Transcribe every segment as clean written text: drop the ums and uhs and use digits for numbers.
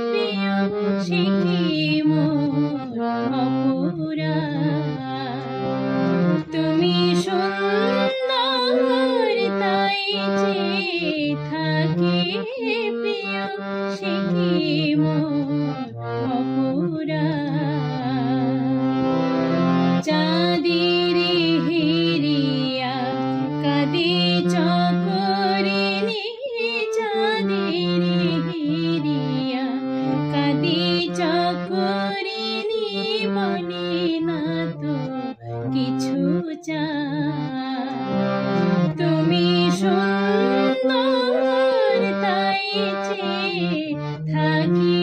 প্রিয় সে কি মোর অপরাধ। তুমি সুন্দর তাই যে থাকি প্রিয় সে কি মোর অপরাধ। চাঁদের হিরিয়া কাঁদে চকরিনি, চাঁদের হিরিয়া কাঁদে চকরিনি, বলে না তো কিছু চায়। তুমি সুন্দর তাই যে থাকি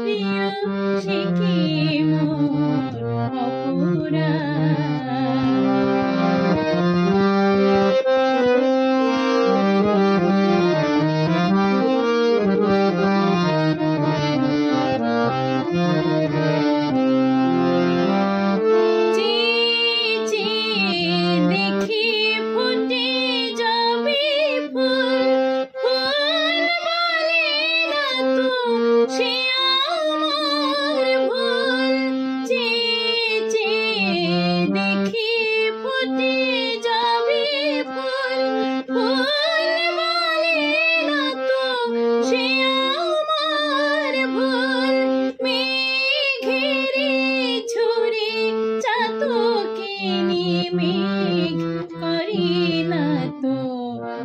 প্রিয় সে কি মোর মেঘ করি না তো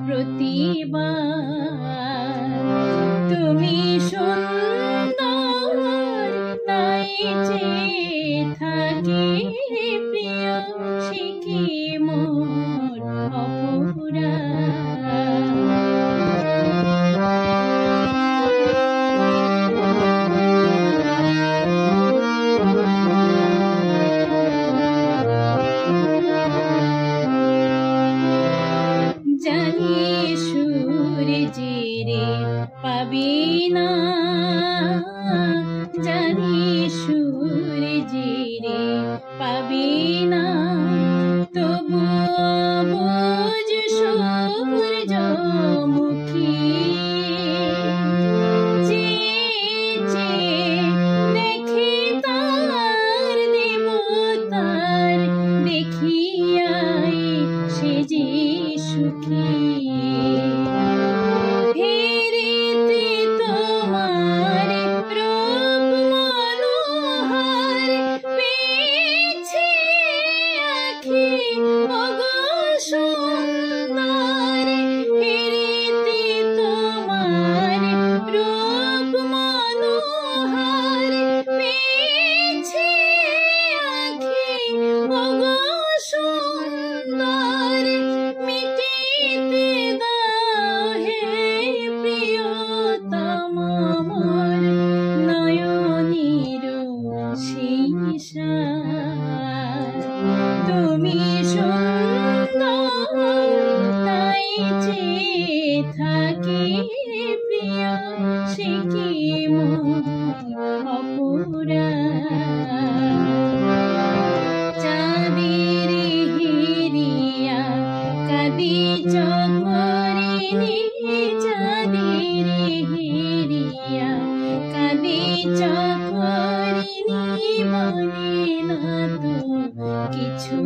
প্রতিবার। তুমি সুন্দর তাই যে থাকি প্রিয় সে কি মোর অপরাধ। জানি সূর্যেরে পাবি না, জানি সূর্যেরে পাবি না, তবুও বুঝ সূর্যমুখী যে দেখি তার দেবতার দেখিয়াই সে যে সুখী। ফেরিতে তোমার রূপ মনোহর পেয়েছে আঁখি ওগো সুন্দর। ফেরিতে তোমার রূপ মনোহর পেয়েছে আঁখি ওগো সুন্দর। মিটিতে দাও হে প্রিয়তম মোর নয়নের সেই সার। তুমি সুন্দর তাই যে থাকি প্রিয় সে কি মোর অপরাধ। চাঁদের হিরিয়া কাঁদে চকরিনি, চাঁদের হিরিয়া কাঁদে চকরিনি, বলে না তো কিছু